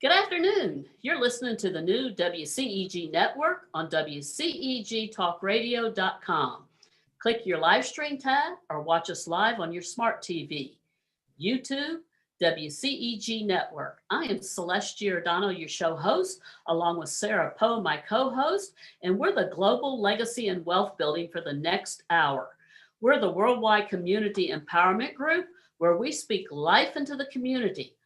Good afternoon. You're listening to the new WCEG Network on WCEGTalkRadio.com. Click your live stream tab or watch us live on your smart TV. YouTube, WCEG Network. I am Celeste Giordano, your show host, along with Sarah Poe, my co-host, and we're the Global Legacy and Wealth Building for the next hour. We're the worldwide community empowerment group where we speak life into the community.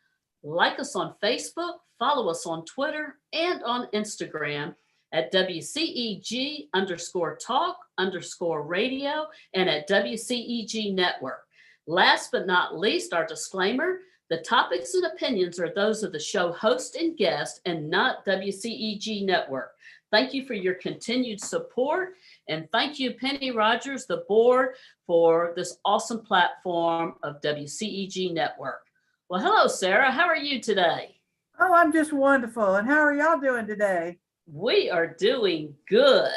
Like us on Facebook, follow us on Twitter and on Instagram at WCEG_talk_radio and at WCEG Network. Last but not least, our disclaimer, the topics and opinions are those of the show host and guest and not WCEG Network. Thank you for your continued support, and thank you, Penny Rogers, the board, for this awesome platform of WCEG Network. Well, hello, Sarah. How are you today? Oh, I'm just wonderful. And how are y'all doing today? We are doing good.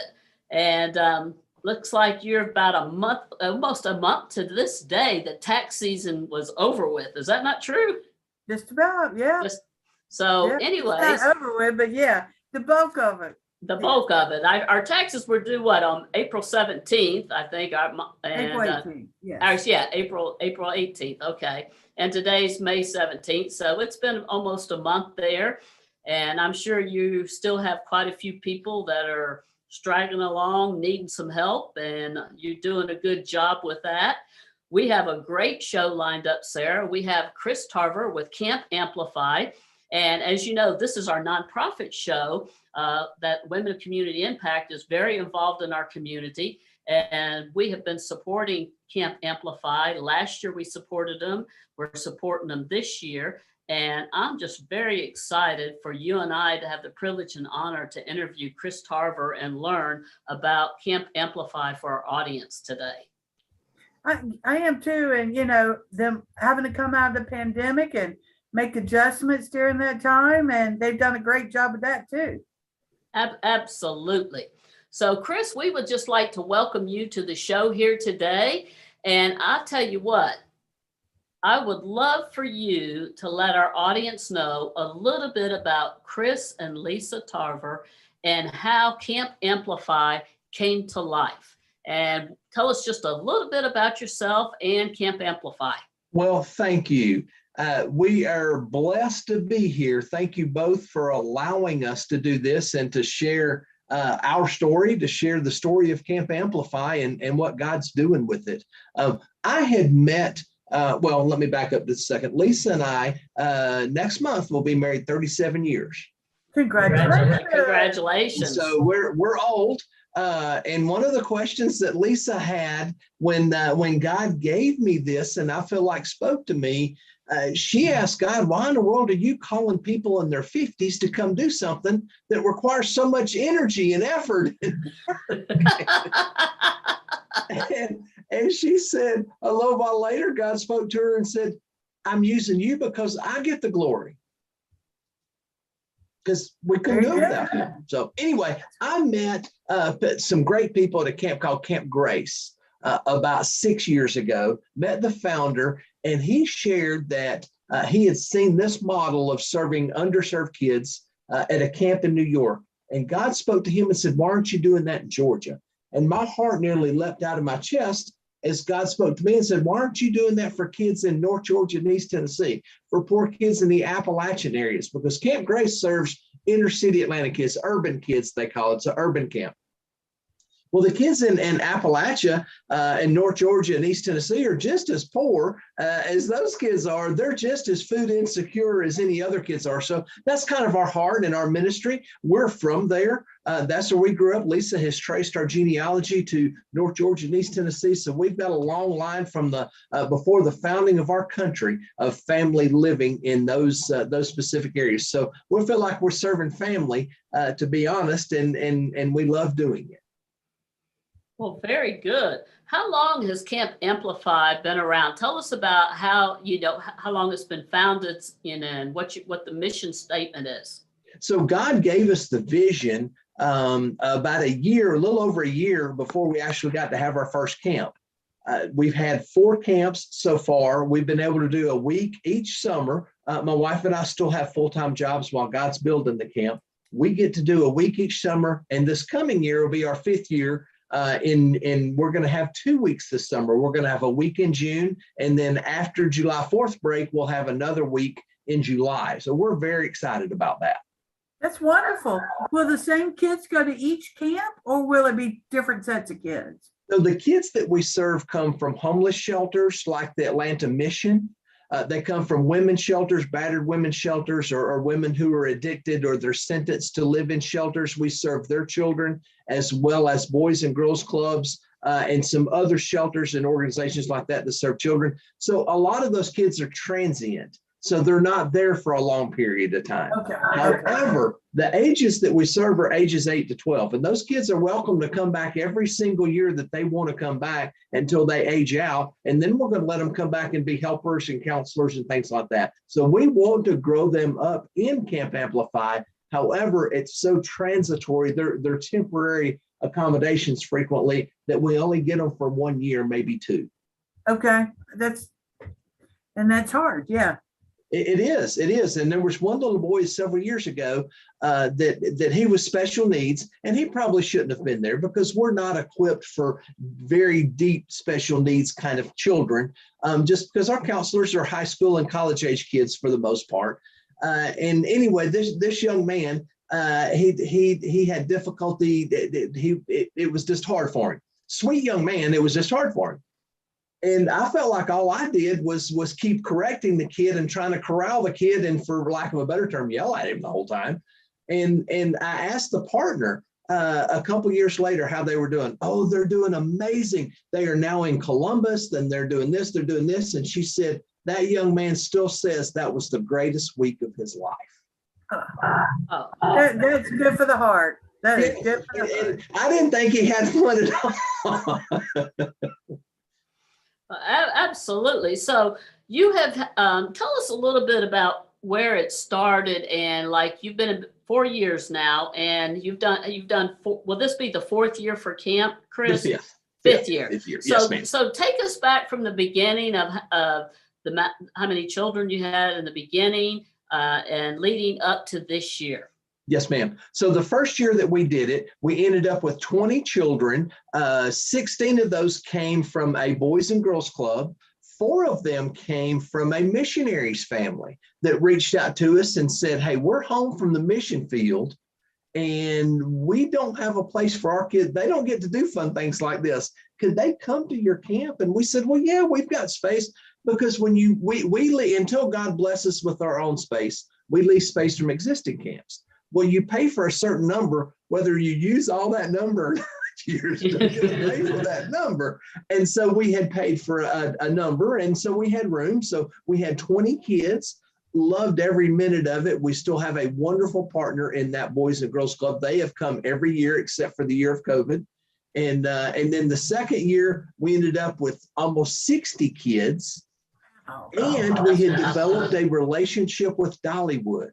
And looks like you're about a month, almost a month to this day, that tax season was over with. Is that not true? Just about, yeah. Anyways. It's not over with, but yeah, the bulk of it. The bulk of it. Our taxes were due on April 17th, I think. April 18th, yes. April 18th. Okay. And today's May 17th. So it's been almost a month there. And I'm sure you still have quite a few people that are straggling along, needing some help, and you're doing a good job with that. We have a great show lined up, Sarah. We have Chris Tarver with Camp Amplify. And as you know, this is our nonprofit show that Women of Community Impact is very involved in our community. And we have been supporting Camp Amplify. Last year we supported them. We're supporting them this year. And I'm just very excited for you and I to have the privilege and honor to interview Chris Tarver and learn about Camp Amplify for our audience today. I am too. And, you know, them having to come out of the pandemic and make adjustments during that time. And they've done a great job of that too. Absolutely. So, Chris, we would just like to welcome you to the show here today. And I'll tell you what, I would love for you to let our audience know a little bit about Chris and Lisa Tarver and how Camp Amplify came to life. And tell us just a little bit about yourself and Camp Amplify. Well, thank you. We are blessed to be here. Thank you both for allowing us to do this and to share our story, to share the story of Camp Amplify and what God's doing with it. I had met, let me back up just a second. Lisa and I, next month, will be married 37 years. Congratulations. So we're old. And one of the questions that Lisa had when God gave me this, and I feel like spoke to me, she asked God, why in the world are you calling people in their 50s to come do something that requires so much energy and effort? and she said, a little while later, God spoke to her and said, I'm using you because I get the glory. Because we couldn't do it without him. So anyway, I met some great people at a camp called Camp Grace about 6 years ago, met the founder, and he shared that he had seen this model of serving underserved kids at a camp in New York. And God spoke to him and said, why aren't you doing that in Georgia? And my heart nearly leapt out of my chest as God spoke to me and said, why aren't you doing that for kids in North Georgia and East Tennessee, for poor kids in the Appalachian areas? Because Camp Grace serves inner city Atlanta kids, urban kids, they call it. It's an urban camp. Well, the kids in Appalachia and North Georgia and East Tennessee are just as poor as those kids are. They're just as food insecure as any other kids are. So that's kind of our heart and our ministry. We're from there. That's where we grew up. Lisa has traced our genealogy to North Georgia and East Tennessee. So we've got a long line from the before the founding of our country of family living in those specific areas. So we feel like we're serving family, to be honest, and we love doing it. Well, very good. How long has Camp Amplify been around? Tell us about how long it's been founded, and what the mission statement is. So God gave us the vision about a little over a year before we actually got to have our first camp. We've had 4 camps so far. We've been able to do a week each summer My wife and I still have full-time jobs while God's building the camp. We get to do a week each summer, and this coming year will be our 5th year. We're going to have 2 weeks this summer. We're going to have a week in June, and then after July 4th break, we'll have another week in July. So we're very excited about that. That's wonderful. Will the same kids go to each camp, or will it be different sets of kids? So the kids that we serve come from homeless shelters like the Atlanta Mission. They come from women's shelters, battered women's shelters, or women who are addicted or they're sentenced to live in shelters. We serve their children, as well as boys and girls clubs and some other shelters and organizations like that serve children. So a lot of those kids are transient. So they're not there for a long period of time. Okay. However, the ages that we serve are ages 8 to 12. And those kids are welcome to come back every single year that they want to come back until they age out. And then we're going to let them come back and be helpers and counselors and things like that. So we want to grow them up in Camp Amplify. However, it's so transitory. They're temporary accommodations frequently that we only get them for 1 year, maybe 2. Okay. That's hard. Yeah. It is. And there was one little boy several years ago that he was special needs, and he probably shouldn't have been there because we're not equipped for very deep special needs kind of children, just because our counselors are high school and college age kids for the most part. And anyway, this young man, he had difficulty. It was just hard for him. Sweet young man, it was just hard for him. And I felt like all I did was keep correcting the kid and trying to corral the kid, and for lack of a better term, yell at him the whole time. And I asked the partner a couple years later how they were doing. Oh, they're doing amazing. They are now in Columbus, and they're doing this, they're doing this. And she said, that young man still says that was the greatest week of his life. That's good for the heart. That is good for the heart. I didn't think he had fun at all. Absolutely. So you have, tell us a little bit about where it started, and like you've been 4 years now, and you've done will this be the 4th year for camp, Chris? The 5th year. 5th year. So, Yes, ma'am. So take us back from the beginning of how many children you had in the beginning and leading up to this year. Yes, ma'am. So the first year that we did it, we ended up with 20 children. 16 of those came from a Boys and Girls Club. 4 of them came from a missionaries family that reached out to us and said, hey, we're home from the mission field, and we don't have a place for our kids. They don't get to do fun things like this. Could they come to your camp? And we said, well, yeah, we've got space, because when we until God bless us with our own space, we lease space from existing camps. Well, you pay for a certain number, whether you use all that number or not, you're still going to pay for that number. And so we had paid for a number, and so we had room. So we had 20 kids, loved every minute of it. We still have a wonderful partner in that Boys and Girls Club. They have come every year except for the year of COVID. And then the second year, we ended up with almost 60 kids. And we had developed a relationship with Dollywood.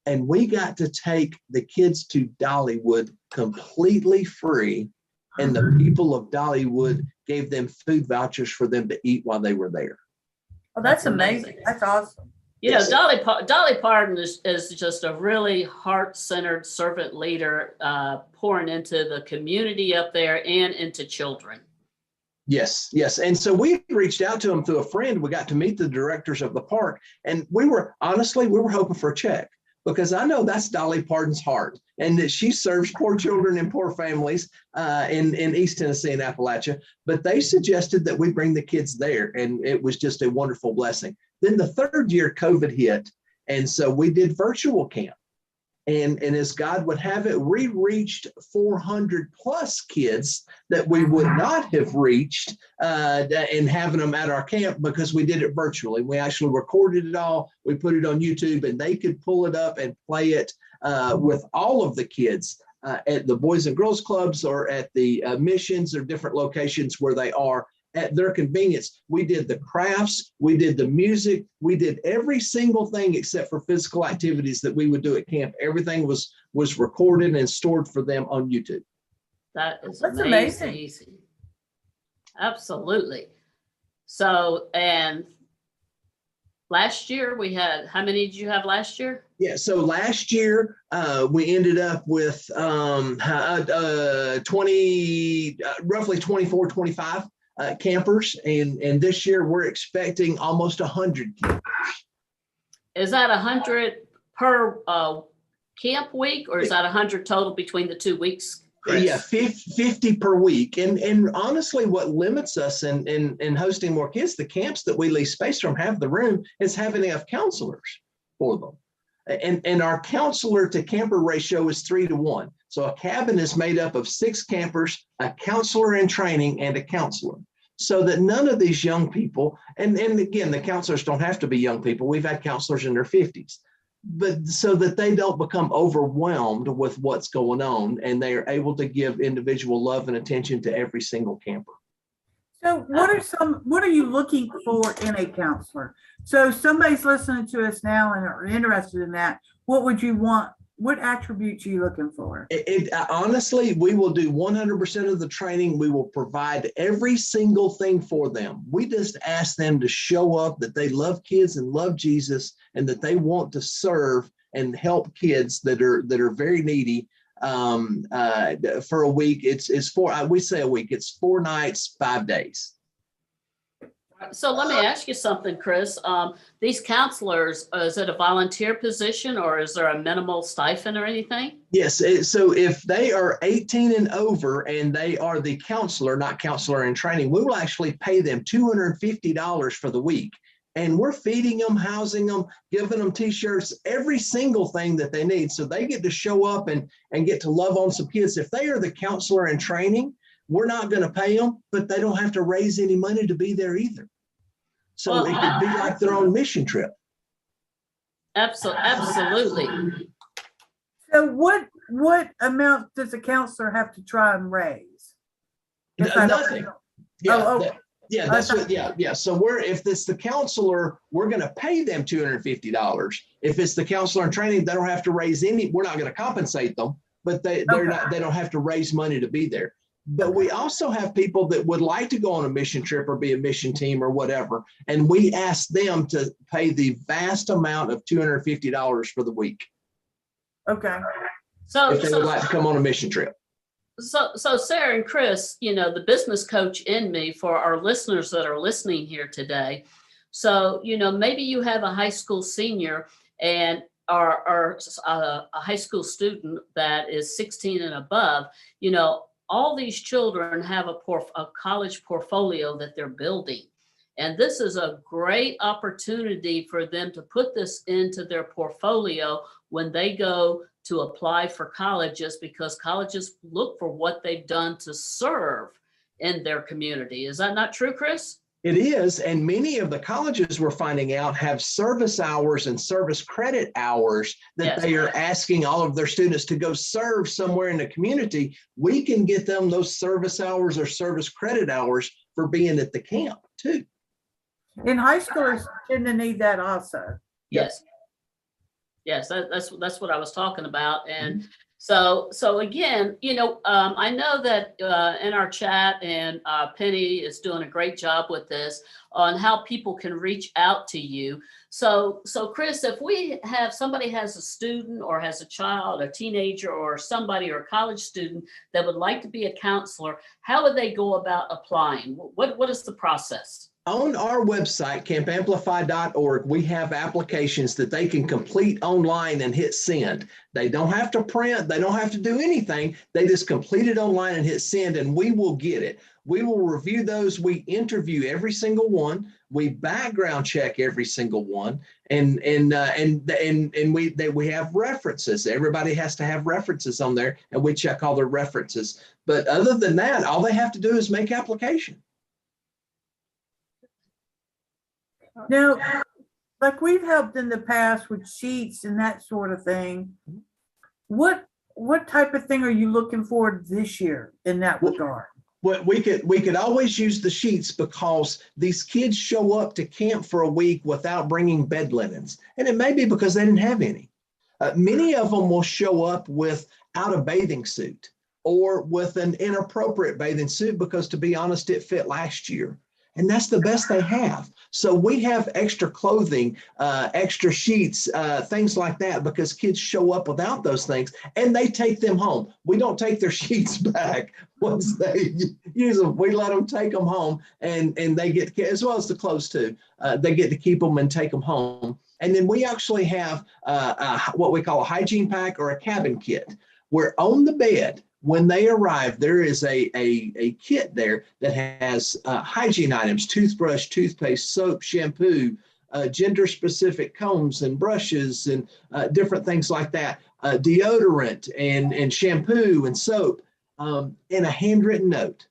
And we got to take the kids to Dollywood completely free. And the people of Dollywood gave them food vouchers for them to eat while they were there. Oh, that's amazing. That's awesome. You know, Dolly Parton is just a really heart-centered servant leader, pouring into the community up there and into children. Yes. And so we reached out to him through a friend. We got to meet the directors of the park, and we were hoping for a check, because I know that's Dolly Parton's heart, and that she serves poor children and poor families in East Tennessee and Appalachia. But they suggested that we bring the kids there, and it was just a wonderful blessing. Then the third year, COVID hit, and so we did virtual camp. And as God would have it, we reached 400 plus kids that we would not have reached in having them at our camp, because we did it virtually. We actually recorded it all. We put it on YouTube, and they could pull it up and play it with all of the kids at the Boys and Girls Clubs or at the missions or different locations where they are at their convenience. We did the crafts, we did the music, we did every single thing except for physical activities that we would do at camp. Everything was recorded and stored for them on YouTube. That's amazing. Absolutely. So, and last year we had, how many did you have last year? Yeah, so last year we ended up with 20, roughly 24, 25 campers, and this year we're expecting almost 100 campers. Is that 100 per camp week, or is that 100 total between the 2 weeks? Chris? Yeah, 50 per week. And honestly, what limits us in hosting more kids, the camps that we lease space from have the room, is having enough counselors for them. And our counselor to camper ratio is 3-to-1. So a cabin is made up of 6 campers, a counselor in training, and a counselor. So that none of these young people, and again, the counselors don't have to be young people. We've had counselors in their 50s. But so that they don't become overwhelmed with what's going on, and they are able to give individual love and attention to every single camper. So what are you looking for in a counselor? So somebody's listening to us now and are interested in that. What would you want? What attributes are you looking for? Honestly, we will do 100% of the training. We will provide every single thing for them. We just ask them to show up, that they love kids and love Jesus, and that they want to serve and help kids that are very needy. For a week, we say a week. It's 4 nights, 5 days. So let me ask you something, Chris. These counselors, is it a volunteer position, or is there a minimal stipend or anything? Yes. So if they are 18 and over and they are the counselor, not counselor in training, we will actually pay them $250 for the week. And we're feeding them, housing them, giving them t-shirts, every single thing that they need. So they get to show up and get to love on some kids. If they are the counselor in training, we're not going to pay them, but they don't have to raise any money to be there either. So it could be like their own mission trip. Absolutely. So what amount does a counselor have to try and raise? Nothing. Yeah. Yeah, that's what. Yeah. So if it's the counselor, we're going to pay them $250. If it's the counselor in training, they don't have to raise any. We're not going to compensate them, but they don't have to raise money to be there. But we also have people that would like to go on a mission trip or be a mission team or whatever, and we ask them to pay the vast amount of $250 for the week. Okay. So if they would like to come on a mission trip. So Sarah and Chris, the business coach in me, for our listeners that are listening here today. So, maybe you have a high school senior and or a high school student that is 16 and above. All these children have a college portfolio that they're building. And this is a great opportunity for them to put this into their portfolio when they go to apply for colleges, because colleges look for what they've done to serve in their community. Is that not true, Chris? It is, and many of the colleges we're finding out have service hours and service credit hours that they are asking all of their students to go serve somewhere in the community. We can get them those service hours or service credit hours for being at the camp too. And high schoolers tend to need that also. Yes. Yes, that's what I was talking about. And so again, I know that in our chat, and Penny is doing a great job with this on how people can reach out to you. So Chris, if somebody has a student or has a child, a teenager, or somebody, or a college student that would like to be a counselor, how would they go about applying? What is the process? On our website, campamplify.org, we have applications that they can complete online and hit send. They don't have to print. They don't have to do anything. They just complete it online and hit send, and we will get it. We will review those. We interview every single one. We background check every single one, and we have references. Everybody has to have references on there, and we check all their references. But other than that, all they have to do is make application. Now, like we've helped in the past with sheets and that sort of thing, what type of thing are you looking for this year in that regard? Well, we could always use the sheets, because these kids show up to camp for a week without bringing bed linens, and it may be because they didn't have any. Many of them will show up without a bathing suit or with an inappropriate bathing suit because, to be honest, it fit last year. And that's the best they have. So we have extra clothing, extra sheets, things like that, because kids show up without those things and they take them home. We don't take their sheets back once they use them. We let them take them home, and they get, as well as the clothes too, they get to keep them and take them home. And then we actually have what we call a hygiene pack or a cabin kit, where on the bed, when they arrive, there is a kit there that has hygiene items: toothbrush, toothpaste, soap, shampoo, gender-specific combs and brushes, and different things like that, deodorant and shampoo and soap, and a handwritten note.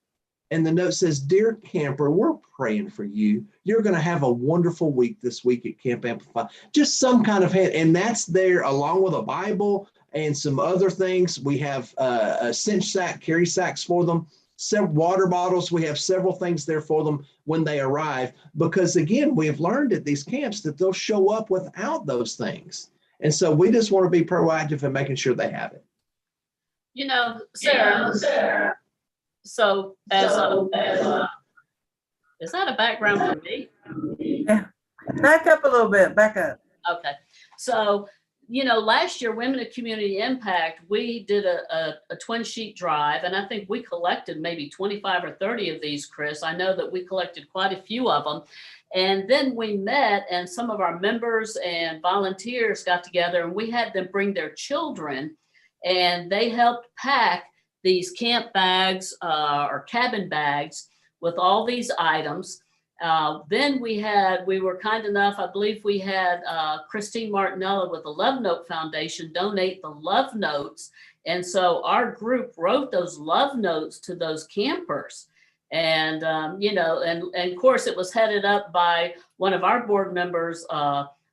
And the note says, "Dear camper, we're praying for you. You're going to have a wonderful week this week at Camp Amplify." Just some kind of hand, and that's there along with a Bible and some other things. We have a cinch sack, carry sacks for them, several water bottles. We have several things there for them when they arrive, because again, we have learned at these camps that they'll show up without those things. And so we just want to be proactive in making sure they have it. You know, Sarah. So is that a background for me? Yeah. Back up a little bit, back up. Okay. So, you know, last year, Women of Community Impact, we did a twin sheet drive, and I think we collected maybe 25 or 30 of these, Chris. I know that we collected quite a few of them. And then we met, and some of our members and volunteers got together, and we had them bring their children, and they helped pack these camp bags or cabin bags with all these items. Then we were kind enough, I believe we had Christine Martinella with the Love Note Foundation donate the love notes. And so our group wrote those love notes to those campers. And, you know, and of course it was headed up by one of our board members,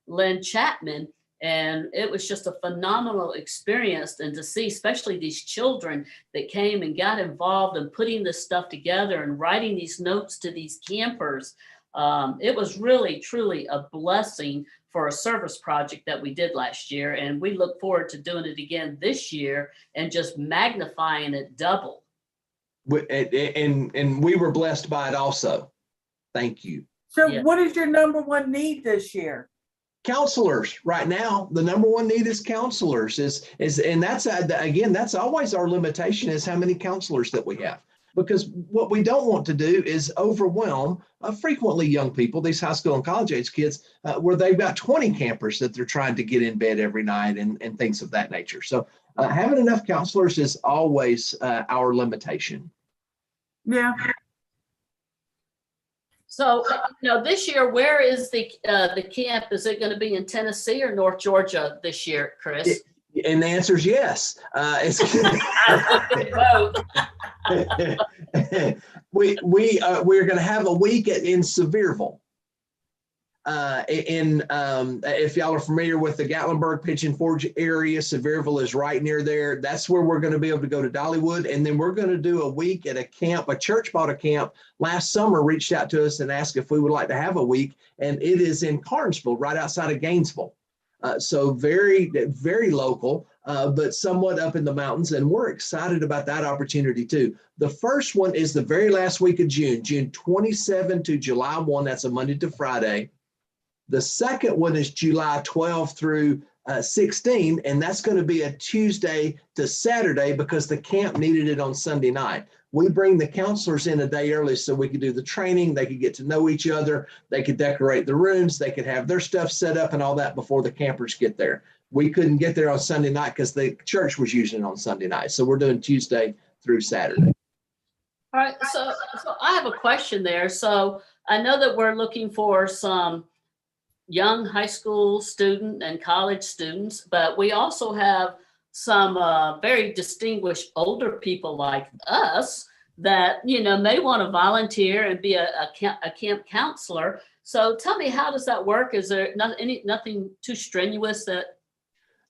Lynn Chapman. And it was just a phenomenal experience, and to see especially these children that came and got involved in putting this stuff together and writing these notes to these campers. It was really, truly a blessing for a service project that we did last year. And we look forward to doing it again this year and just magnifying it double. And we were blessed by it also. Thank you. So Yeah. What is your number one need this year? Counselors. Right now, the number one need is counselors. And that's again, that's always our limitation, is how many counselors that we have. Because what we don't want to do is overwhelm frequently young people, these high school and college age kids, where they've got 20 campers that they're trying to get in bed every night and things of that nature. So having enough counselors is always our limitation. Yeah. So, you know, this year, where is the camp? Is it going to be in Tennessee or North Georgia this year, Chris? And the answer is yes. We're going to have a week in Sevierville. If y'all are familiar with the Gatlinburg Pigeon Forge area, Sevierville is right near there. That's where we're going to be able to go to Dollywood. And then we're going to do a week at a camp. A church bought a camp last summer, reached out to us and asked if we would like to have a week. And it is in Carnesville, right outside of Gainesville. So very, very local, but somewhat up in the mountains. And we're excited about that opportunity too. The first one is the very last week of June, June 27 to July 1. That's a Monday to Friday. The second one is July 12 through 16, and that's going to be a Tuesday to Saturday because the camp needed it on Sunday night. We bring the counselors in a day early so we could do the training. They could get to know each other. They could decorate the rooms. They could have their stuff set up and all that before the campers get there. We couldn't get there on Sunday night because the church was using it on Sunday night. So we're doing Tuesday through Saturday. All right. So I have a question there. So I know that we're looking for some young high school student and college students, but we also have some very distinguished older people like us that, you know, may want to volunteer and be a camp counselor. So tell me, how does that work? Is there nothing too strenuous that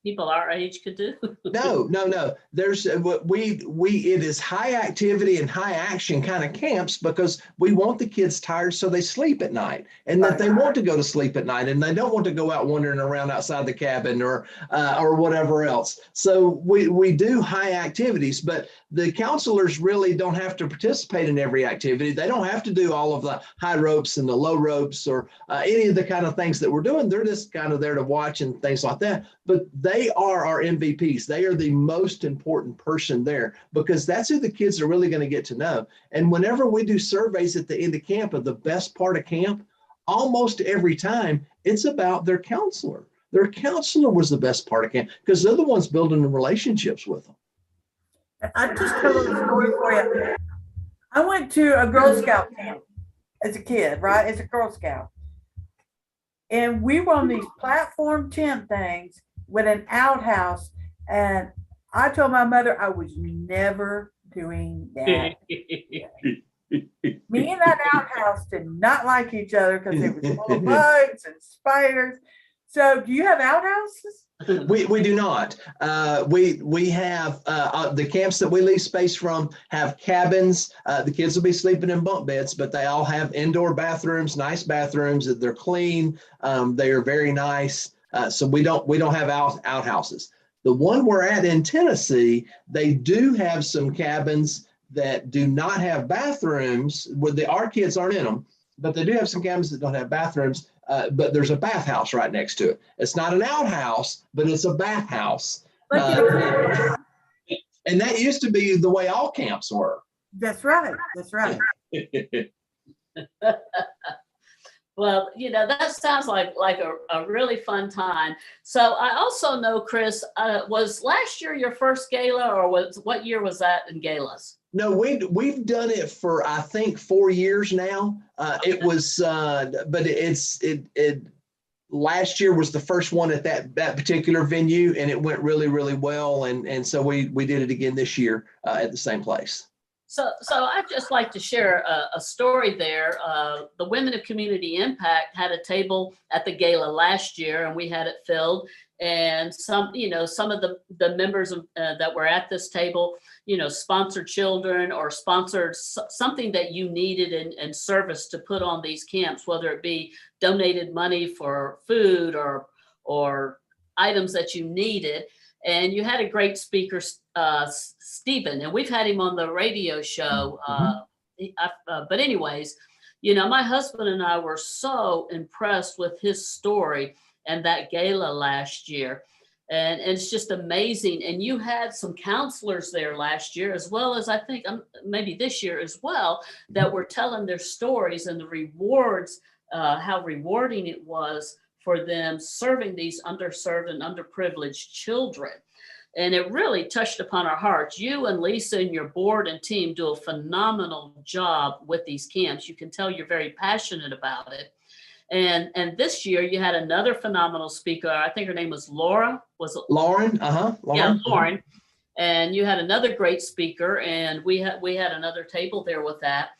people our age could do? No. There's it is high activity and high action kind of camps because we want the kids tired so they sleep at night, and that they want to go to sleep at night and they don't want to go out wandering around outside the cabin or whatever else. So we do high activities, but the counselors really don't have to participate in every activity. They don't have to do all of the high ropes and the low ropes or any of the kind of things that we're doing. They're just kind of there to watch and things like that. But they are our MVPs. They are the most important person there because that's who the kids are really going to get to know. And whenever we do surveys at the end of camp of the best part of camp, almost every time it's about their counselor. Their counselor was the best part of camp because they're the ones building the relationships with them. I just tell a little story for you. I went to a Girl Scout camp as a kid, right? As a Girl Scout. And we were on these platform tent things with an outhouse. And I told my mother I was never doing that. Me and that outhouse did not like each other because it was full of bugs and spiders. So do you have outhouses? We do not. We have the camps that we lease space from have cabins. The kids will be sleeping in bunk beds, but they all have indoor bathrooms, nice bathrooms. They're clean. They are very nice. So we don't have outhouses. The one we're at in Tennessee, they do have some cabins that do not have bathrooms. Our kids aren't in them, but they do have some cabins that don't have bathrooms. But there's a bathhouse right next to it. It's not an outhouse, but it's a bathhouse. And that used to be the way all camps were. That's right. That's right. Well, that sounds like a really fun time. So I also know, Chris, was last year your first gala, or what year was that in galas? No, we've done it for I think 4 years now. It was, but it last year was the first one at that particular venue, and it went really, really well. And so we did it again this year at the same place. So I'd just like to share a story there. The Women of Community Impact had a table at the gala last year, and we had it filled. And some of the members that were at this table, sponsored children or sponsored something that you needed in service to put on these camps, whether it be donated money for food or items that you needed. And you had a great speaker, Stephen, and we've had him on the radio show. But anyways, my husband and I were so impressed with his story and that gala last year. And it's just amazing. And you had some counselors there last year, as well as I think maybe this year as well, that were telling their stories and the rewards, how rewarding it was for them serving these underserved and underprivileged children. And it really touched upon our hearts. You and Lisa and your board and team do a phenomenal job with these camps. You can tell you're very passionate about it. And this year you had another phenomenal speaker. I think her name was Laura. Was it Lauren? Lauren. Yeah, Lauren. And you had another great speaker, and we had another table there with that.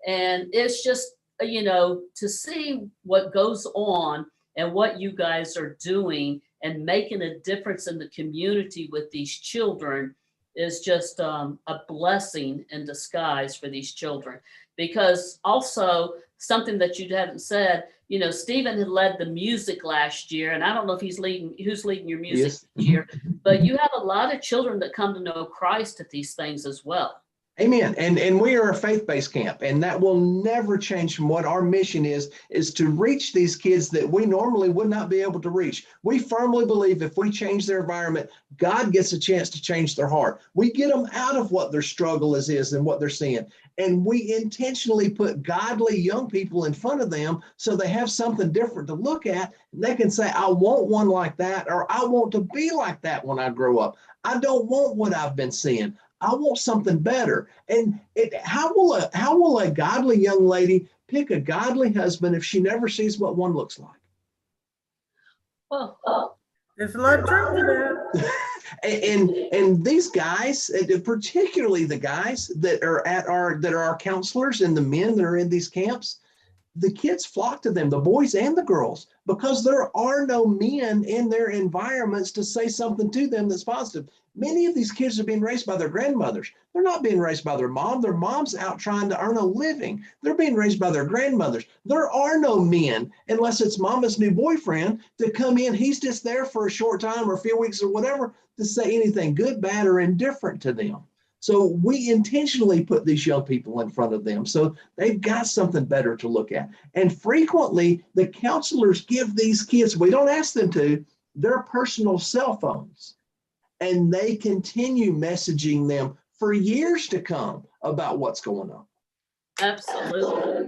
And it's just, to see what goes on and what you guys are doing and making a difference in the community with these children is just a blessing in disguise for these children. Because also something that you haven't said, Stephen had led the music last year, and I don't know if who's leading your music this year, but you have a lot of children that come to know Christ at these things as well. Amen. And we are a faith-based camp, and that will never change from what our mission is to reach these kids that we normally would not be able to reach. We firmly believe if we change their environment, God gets a chance to change their heart. We get them out of what their struggle is and what they're seeing. And we intentionally put godly young people in front of them so they have something different to look at. And they can say, I want one like that, or I want to be like that when I grow up. I don't want what I've been seeing. I want something better. And how will a godly young lady pick a godly husband if she never sees what one looks like? Well, there's a lot of truth to that. And these guys, particularly the guys that are our counselors and the men that are in these camps, the kids flock to them, the boys and the girls, because there are no men in their environments to say something to them that's positive. Many of these kids are being raised by their grandmothers. They're not being raised by their mom. Their mom's out trying to earn a living. They're being raised by their grandmothers. There are no men, unless it's mama's new boyfriend, to come in. He's just there for a short time or a few weeks or whatever to say anything good, bad, or indifferent to them. So we intentionally put these young people in front of them so they've got something better to look at. And frequently the counselors give these kids, we don't ask them to, their personal cell phones. And they continue messaging them for years to come about what's going on. Absolutely.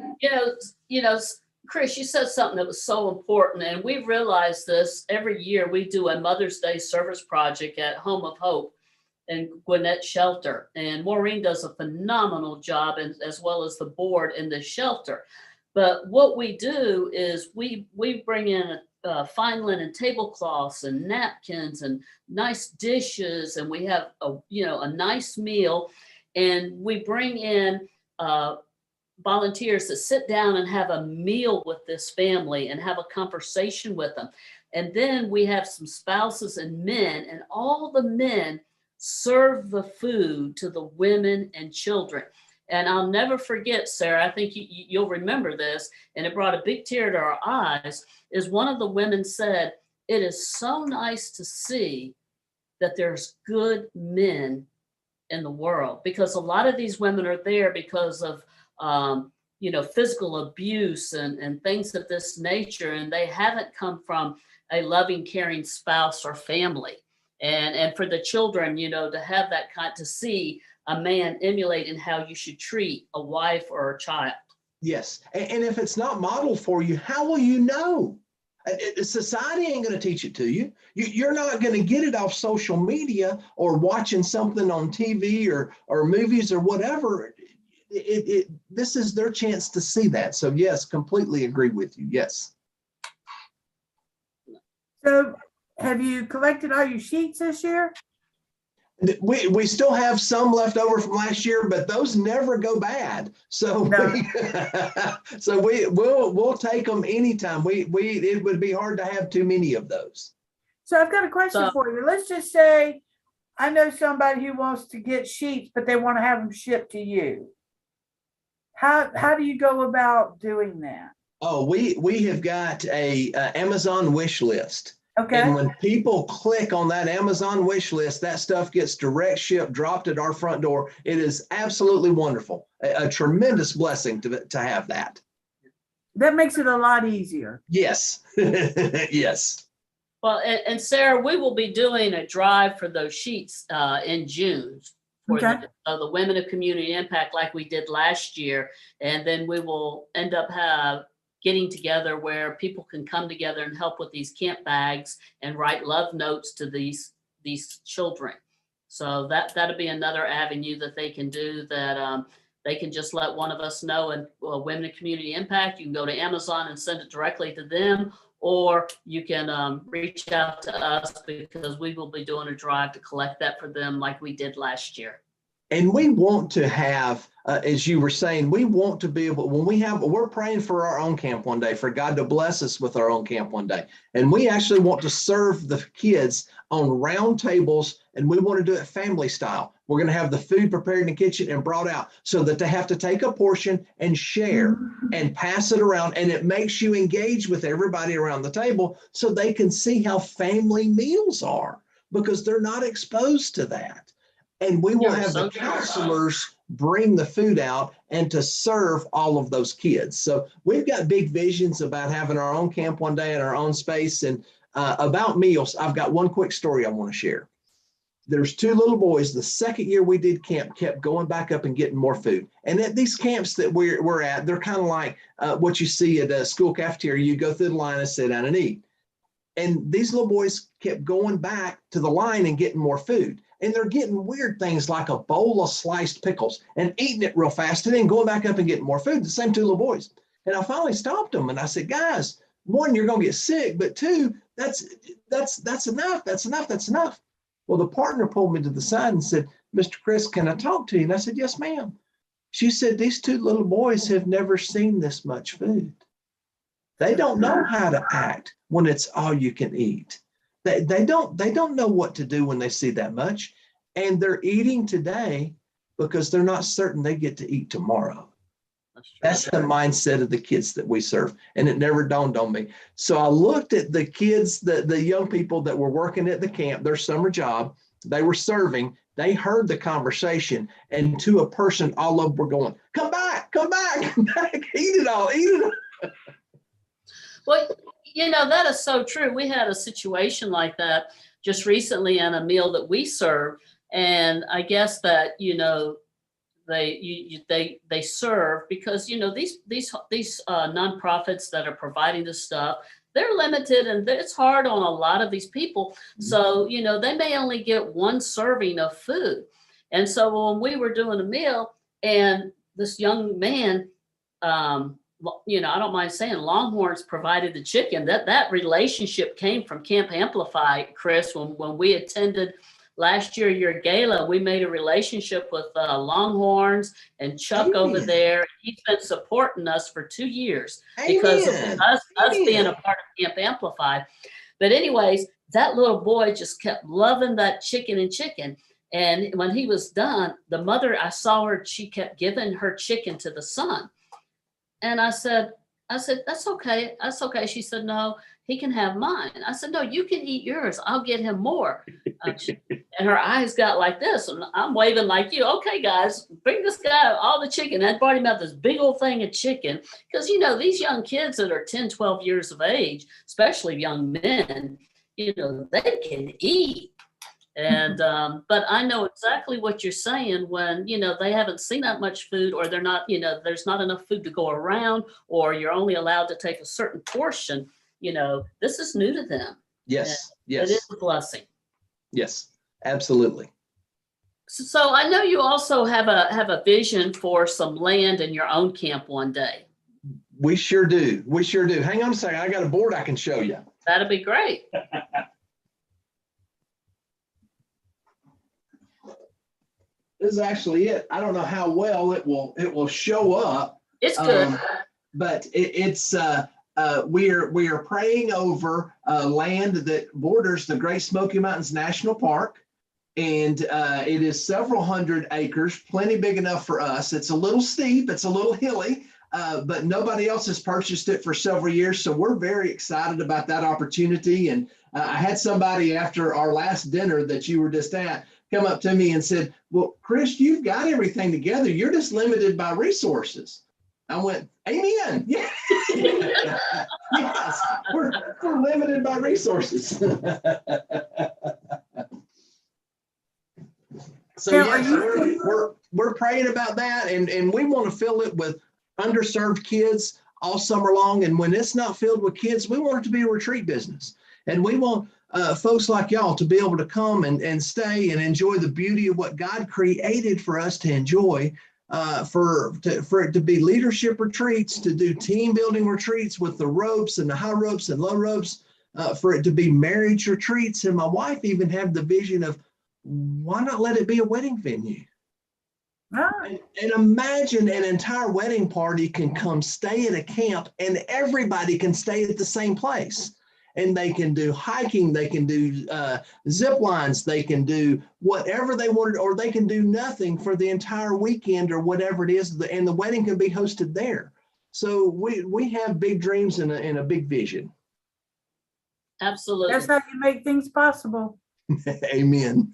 Chris, you said something that was so important, and we've realized this every year. We do a Mother's Day service project at Home of Hope and Gwinnett Shelter, and Maureen does a phenomenal job, as well as the board in the shelter. But what we do is we bring in fine linen tablecloths and napkins and nice dishes, and we have a nice meal, and we bring in volunteers to sit down and have a meal with this family and have a conversation with them. And then we have some spouses and men, and all the men serve the food to the women and children. And I'll never forget, Sarah, I think you'll remember this, and it brought a big tear to our eyes, is one of the women said, "It is so nice to see that there's good men in the world," because a lot of these women are there because of physical abuse and things of this nature, and they haven't come from a loving, caring spouse or family. And for the children, to have that to see a man emulating how you should treat a wife or a child. Yes. And if it's not modeled for you, how will you know? Society ain't going to teach it to you. You're not going to get it off social media or watching something on TV or movies or whatever. This is their chance to see that. So yes, completely agree with you. Yes. So have you collected all your sheets this year? We still have some left over from last year, but those never go bad. So No. we'll take them anytime. It would be hard to have too many of those. So I've got a question for you. Let's just say I know somebody who wants to get sheets, but they want to have them shipped to you. How do you go about doing that? Oh, we have got a Amazon wish list. Okay. And when people click on that Amazon wish list, that stuff gets direct shipped, dropped at our front door. It is absolutely wonderful. A tremendous blessing to have that. That makes it a lot easier. Yes. Yes. Well, and Sarah, we will be doing a drive for those sheets in June for the Women of Community Impact, like we did last year. And then we will end up getting together where people can come together and help with these camp bags and write love notes to these children. So that'll be another avenue that they can do, that they can just let one of us know. And Women in Community Impact, you can go to Amazon and send it directly to them, or you can reach out to us, because we will be doing a drive to collect that for them like we did last year. And we want to have, as you were saying, we want to be able, we're praying for our own camp one day, for God to bless us with our own camp one day. And we actually want to serve the kids on round tables, and we want to do it family style. We're going to have the food prepared in the kitchen and brought out so that they have to take a portion and share and pass it around. And it makes you engage with everybody around the table so they can see how family meals are, because they're not exposed to that. And we will have the counselors bring the food out and to serve all of those kids. So we've got big visions about having our own camp one day in our own space. And about meals, I've got one quick story I want to share. There's two little boys, the second year we did camp, kept going back up and getting more food. And at these camps that we're at, they're kind of like what you see at a school cafeteria. You go through the line and sit down and eat. And these little boys kept going back to the line and getting more food. And they're getting weird things like a bowl of sliced pickles and eating it real fast and then going back up and getting more food, the same two little boys. And I finally stopped them and I said, guys, one, you're going to get sick, but two, that's enough. That's enough. Well, the partner pulled me to the side and said, Mr. Chris, can I talk to you? And I said, yes, ma'am. She said, these two little boys have never seen this much food. They don't know how to act when it's all you can eat. They don't know what to do when they see that much. And they're eating today because they're not certain they get to eat tomorrow. That's the mindset of the kids that we serve. And it never dawned on me. So I looked at the kids, the young people that were working at the camp, their summer job, they were serving. They heard the conversation, and to a person, all of them were going, come back, come back, come back, eat it all, eat it all. Well, that is so true. We had a situation like that just recently in a meal that we served. And I guess that, they serve because, these nonprofits that are providing this stuff, they're limited and it's hard on a lot of these people. So, they may only get one serving of food. And so when we were doing a meal and this young man, I don't mind saying Longhorns provided the chicken. That relationship came from Camp Amplify, Chris. When we attended last year, your gala, we made a relationship with Longhorns and Chuck over there. He's been supporting us for 2 years because of us being a part of Camp Amplify. But anyways, that little boy just kept loving that chicken. And when he was done, the mother, I saw her, she kept giving her chicken to the son. And I said, that's okay. That's okay. She said, no, he can have mine. I said, no, you can eat yours. I'll get him more. And her eyes got like this. And I'm waving like you. Okay, guys, bring this guy all the chicken. I brought him out this big old thing of chicken. Because, these young kids that are 10, 12 years of age, especially young men, they can eat. And but I know exactly what you're saying when, they haven't seen that much food, or they're not, there's not enough food to go around, or you're only allowed to take a certain portion. This is new to them. Yes. And yes. it is a blessing. Yes, absolutely. So I know you also have a vision for some land in your own camp one day. We sure do. We sure do. Hang on a second. I got a board I can show you. That'd be great. This is actually it. I don't know how well it will show up. It's good. But we are praying over land that borders the Great Smoky Mountains National Park. And it is several hundred acres, plenty big enough for us. It's a little steep, it's a little hilly, but nobody else has purchased it for several years. So we're very excited about that opportunity. And I had somebody after our last dinner that you were just at come up to me and said, well, Chris, you've got everything together. You're just limited by resources. I went, amen. Yeah. Yes, we're limited by resources. So yes, we're praying about that, and we want to fill it with underserved kids all summer long. And when it's not filled with kids, we want it to be a retreat business. And we want folks like y'all to be able to come and stay and enjoy the beauty of what God created for us to enjoy, for it to be leadership retreats, to do team building retreats with the ropes and the high ropes and low ropes, for it to be marriage retreats. And my wife even had the vision of, why not let it be a wedding venue? And imagine an entire wedding party can come stay at a camp and everybody can stay at the same place. And they can do hiking, they can do zip lines, they can do whatever they wanted, or they can do nothing for the entire weekend or whatever it is, and the wedding can be hosted there. So we have big dreams and a big vision. Absolutely. That's how you make things possible. Amen.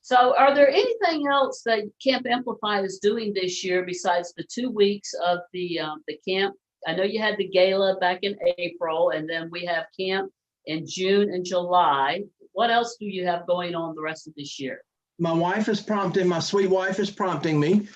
So are there anything else that Camp Amplify is doing this year besides the 2 weeks of the camp? I know you had the gala back in April, and then we have camp in June and July. What else do you have going on the rest of this year? My sweet wife is prompting me.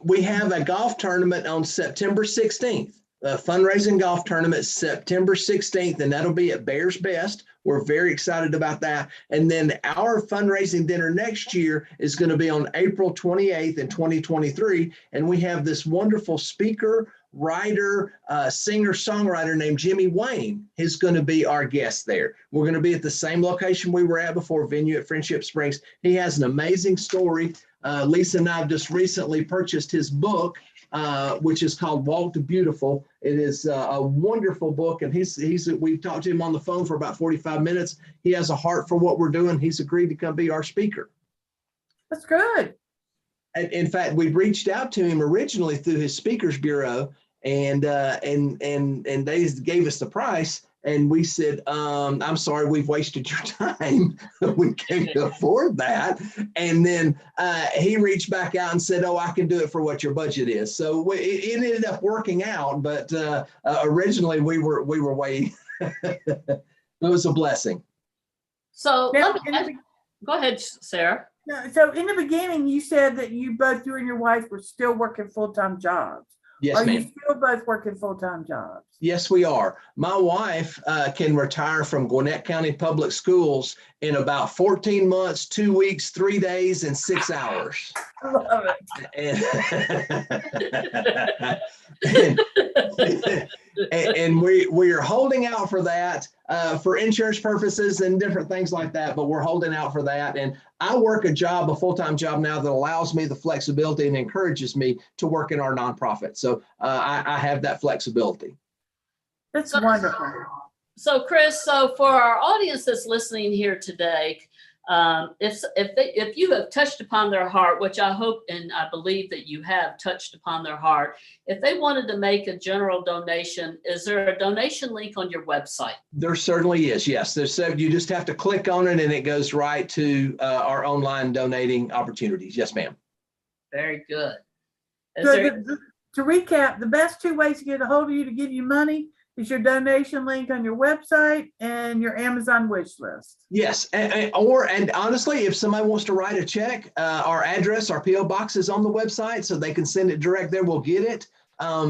We have a golf tournament on September 16th, a fundraising golf tournament, September 16th, and that'll be at Bears Best. We're very excited about that. And then our fundraising dinner next year is going to be on April 28th in 2023. And we have this wonderful speaker, writer, singer-songwriter named Jimmy Wayne. He's going to be our guest there. We're going to be at the same location we were at before, venue at Friendship Springs. He has an amazing story. Lisa and I have just recently purchased his book, which is called Walk to Beautiful. It is a wonderful book, and we've talked to him on the phone for about 45 minutes. He has a heart for what we're doing. He's agreed to come be our speaker. That's good. In fact, we reached out to him originally through his speakers bureau, and they gave us the price. And we said, I'm sorry, we've wasted your time. We can't afford that. And then he reached back out and said, oh, I can do it for what your budget is. So it ended up working out. But originally we were way, it was a blessing. So Now, go ahead, Sarah. so in the beginning, you said that you and your wife were still working full-time jobs. Yes, Are ma'am. you still both working full-time jobs? Yes, we are. My wife can retire from Gwinnett County Public Schools in about 14 months, 2 weeks, 3 days, and 6 hours. I love And, and we are holding out for that for insurance purposes and different things like that, but we're holding out for that. And I work a full-time job now that allows me the flexibility and encourages me to work in our nonprofit. So I have that flexibility. That's wonderful. So Chris, so for our audience that's listening here today, if you have touched upon their heart, which I hope and I believe that you have touched upon their heart, if they wanted to make a general donation, is there a donation link on your website? There certainly is, yes. You just have to click on it and it goes right to our online donating opportunities. Yes, ma'am. Very good. To recap, the best two ways to get a hold of you to give you money is your donation link on your website and your Amazon wish list. Yes, and honestly, if somebody wants to write a check, our address, our PO box is on the website, so they can send it direct there. We'll get it.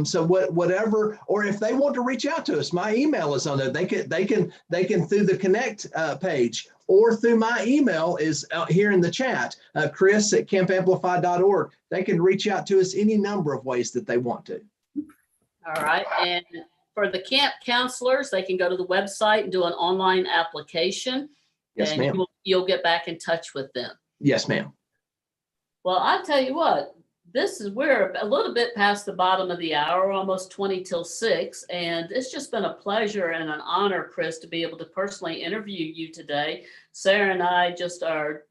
So whatever, or if they want to reach out to us, my email is on there. They can through the connect page or through my email is here in the chat, Chris@campamplify.org. They can reach out to us any number of ways that they want to. All right, and for the camp counselors, they can go to the website and do an online application. Yes, ma'am. You'll get back in touch with them. Yes, ma'am. Well, I'll tell you what, we're a little bit past the bottom of the hour, almost 20 till 6. And it's just been a pleasure and an honor, Chris, to be able to personally interview you today. Sarah and I just are,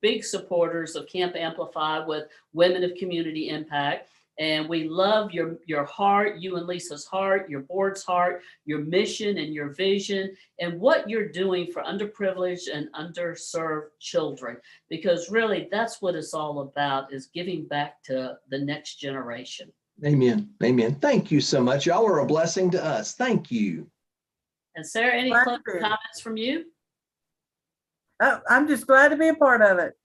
big supporters of Camp Amplify with Women of Community Impact. And we love your heart, you and Lisa's heart, your board's heart, your mission and your vision, and what you're doing for underprivileged and underserved children. Because really, that's what it's all about, is giving back to the next generation. Amen. Amen. Thank you so much. Y'all are a blessing to us. Thank you. And Sarah, any closing comments from you? Oh, I'm just glad to be a part of it.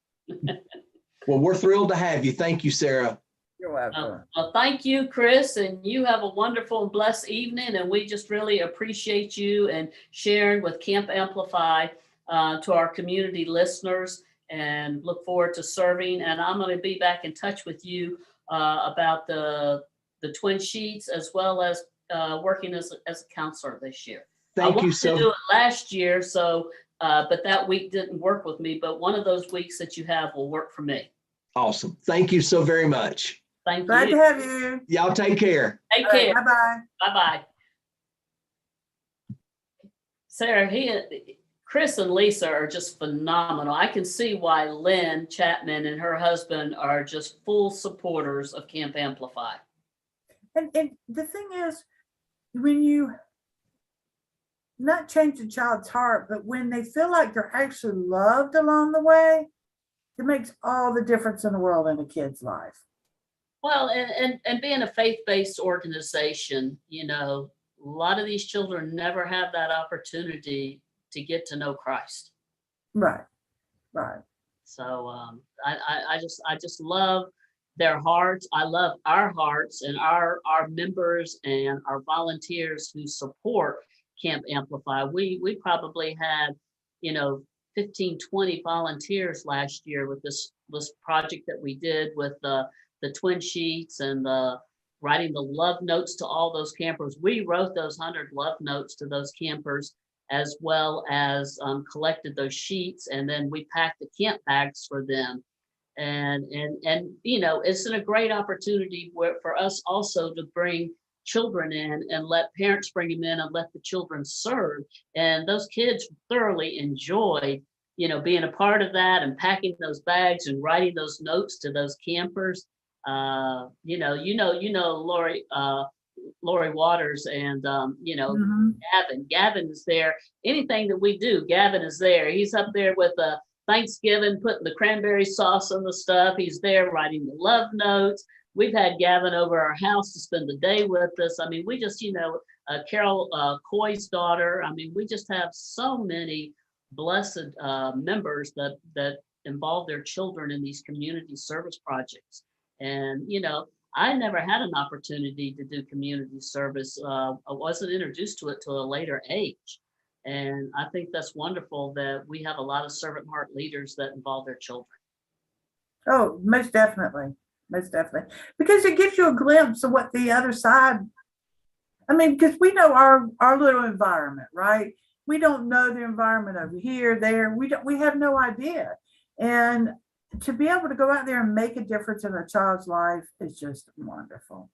Well, we're thrilled to have you. Thank you, Sarah. You're welcome. Well, thank you, Chris, and you have a wonderful and blessed evening, and we just really appreciate you and sharing with Camp Amplify to our community listeners, and look forward to serving. And I'm going to be back in touch with you about the twin sheets, as well as working as a counselor this year. Thank you so. I wanted to do it last year, so but that week didn't work with me. But one of those weeks that you have will work for me. Awesome. Thank you so very much. Thank you. Glad to have you. Y'all take care. Take care. Bye-bye. Bye-bye. Sarah, Chris and Lisa are just phenomenal. I can see why Lynn Chapman and her husband are just full supporters of Camp Amplify. And the thing is, when you not change the child's heart, but when they feel like they're actually loved along the way, it makes all the difference in the world in a kid's life. Well, and being a faith-based organization, a lot of these children never have that opportunity to get to know Christ. Right. Right. So I just love their hearts. I love our hearts and our members and our volunteers who support Camp Amplify. We probably had, 15, 20 volunteers last year with this project that we did with the twin sheets and writing the love notes to all those campers. We wrote those 100 love notes to those campers, as well as collected those sheets, and then we packed the camp bags for them. And it's a great opportunity for us also to bring children in and let parents bring them in and let the children serve. And those kids thoroughly enjoyed, being a part of that and packing those bags and writing those notes to those campers. Lori, Lori Waters and, Mhm. Gavin is there. Anything that we do, Gavin is there. He's up there with Thanksgiving, putting the cranberry sauce on the stuff. He's there writing the love notes. We've had Gavin over our house to spend the day with us. I mean, we just, Carol Coy's daughter. I mean, we just have so many blessed members that involve their children in these community service projects. And, I never had an opportunity to do community service. I wasn't introduced to it till a later age. And I think that's wonderful that we have a lot of servant heart leaders that involve their children. Oh, most definitely. Most definitely. Because it gives you a glimpse of what the other side, I mean, because we know our little environment, right? We don't know the environment over here, there. We have no idea. And to be able to go out there and make a difference in a child's life is just wonderful.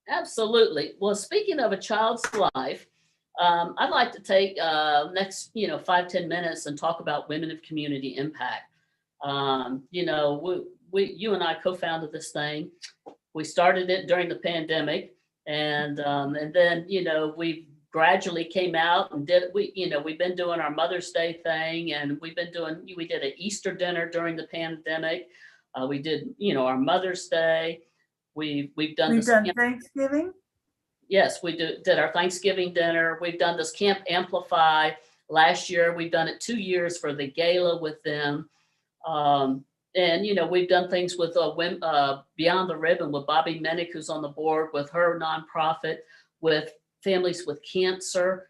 Absolutely. Well, speaking of a child's life, I'd like to take next, 5-10 minutes and talk about women of community impact. You and I co-founded this thing. We started it during the pandemic, and then we gradually came out and we've been doing our Mother's Day thing, and we did an Easter dinner during the pandemic. We did our Mother's Day. We've done Thanksgiving. Yes, we did our Thanksgiving dinner. We've done this Camp Amplify last year. We've done it 2 years for the gala with them. And, we've done things with Beyond the Ribbon with Bobby Minnick, who's on the board with her nonprofit, with families with cancer.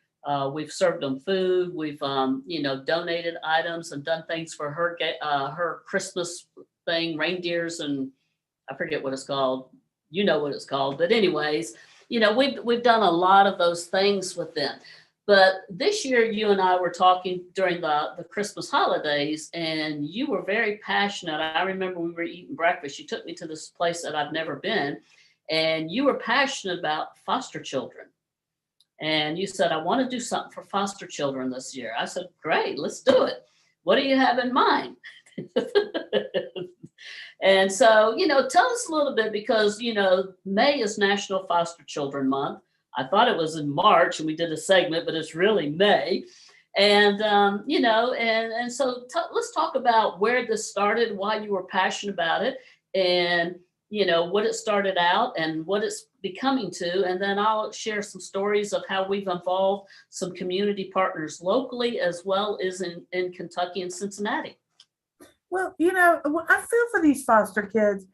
We've served them food. We've, donated items and done things for her Christmas thing, reindeers, and I forget what it's called. You know what it's called. But anyways, we've done a lot of those things with them. But this year, you and I were talking during the Christmas holidays, and you were very passionate. I remember we were eating breakfast. You took me to this place that I've never been, and you were passionate about foster children. And you said, I want to do something for foster children this year. I said, great, let's do it. What do you have in mind? And so, tell us a little bit, because, May is National Foster Children Month. I thought it was in March and we did a segment, but it's really May. And, so let's talk about where this started, why you were passionate about it, and, what it started out and what it's becoming to. And then I'll share some stories of how we've involved some community partners locally, as well as in Kentucky and Cincinnati. Well, I feel for these foster kids.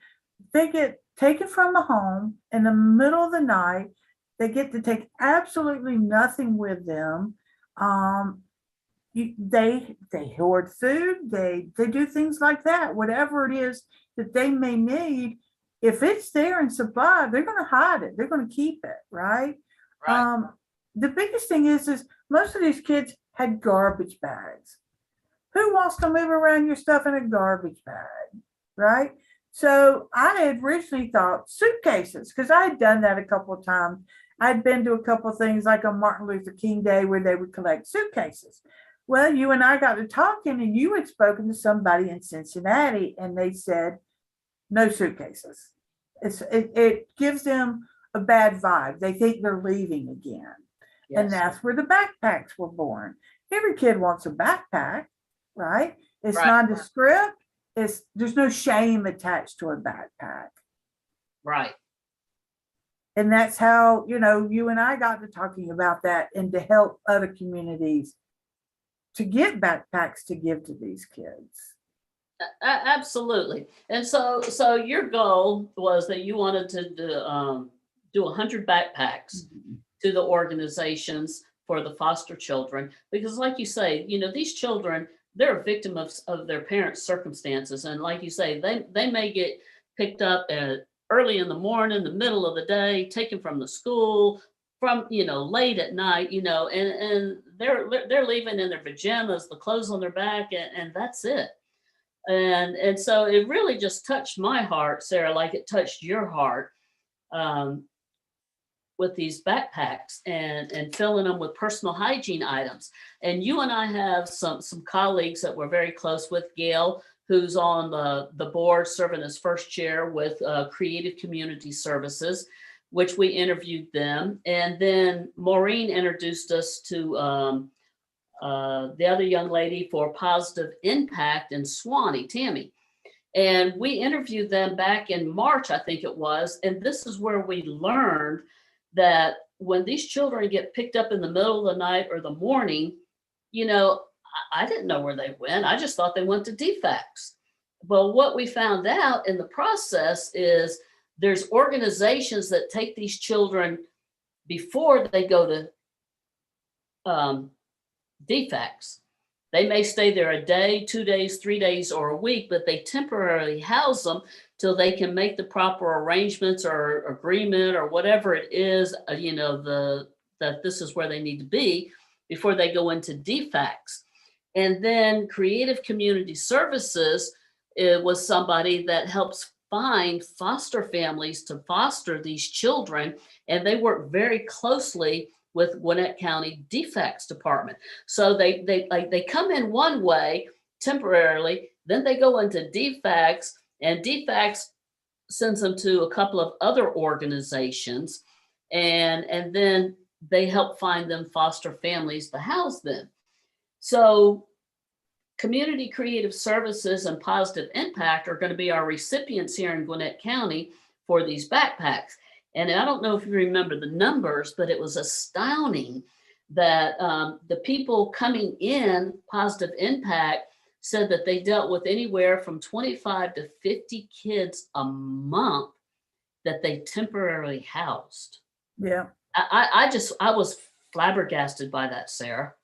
They get taken from the home in the middle of the night. They get to take absolutely nothing with them. They hoard food. They do things like that. Whatever it is that they may need, if it's there in supply, they're going to hide it. They're going to keep it, right? Right. The biggest thing is most of these kids had garbage bags. Who wants to move around your stuff in a garbage bag, right? So I had originally thought suitcases, because I had done that a couple of times. I'd been to a couple of things like on Martin Luther King Day where they would collect suitcases. Well, you and I got to talking, and you had spoken to somebody in Cincinnati, and they said, no suitcases. It gives them a bad vibe. They think they're leaving again. Yes. And that's where the backpacks were born. Every kid wants a backpack, right? It's Right. nondescript. There's no shame attached to a backpack. Right. And that's how, you and I got to talking about that, and to help other communities to get backpacks to give to these kids. Absolutely. And so your goal was that you wanted to do 100 backpacks to the organizations for the foster children, because like you say, these children, they're a victim of their parents' circumstances. And like you say, they may get picked up at early in the morning, the middle of the day, taken from the school, from, late at night, and they're leaving in their pajamas, the clothes on their back, and that's it. And so it really just touched my heart, Sarah, like it touched your heart, with these backpacks and filling them with personal hygiene items. And you and I have some colleagues that we're very close with. Gail, who's on the board serving as first chair with Creative Community Services. which we interviewed them. And then Maureen introduced us to the other young lady for Positive Impact in Swanee, Tammy. And we interviewed them back in March, I think it was. And this is where we learned that when these children get picked up in the middle of the night or the morning, you know, I didn't know where they went. I just thought they went to DFACS. But what we found out in the process is there's organizations that take these children before they go to DFACS. They may stay there a day, 2 days, 3 days, or a week, but they temporarily house them till they can make the proper arrangements or agreement or whatever it is, you know, that this is where they need to be before they go into DFACS. And then Creative Community Services, it was somebody that helps find foster families to foster these children. And they work very closely with Gwinnett County DFACS department. So they come in one way temporarily, then they go into DFACS, and DFACS sends them to a couple of other organizations, and then they help find them foster families to house them. So Community Creative Services and Positive Impact are going to be our recipients here in Gwinnett County for these backpacks. And I don't know if you remember the numbers, but it was astounding that the people coming in Positive Impact said that they dealt with anywhere from 25 to 50 kids a month that they temporarily housed. Yeah. I was flabbergasted by that, Sarah.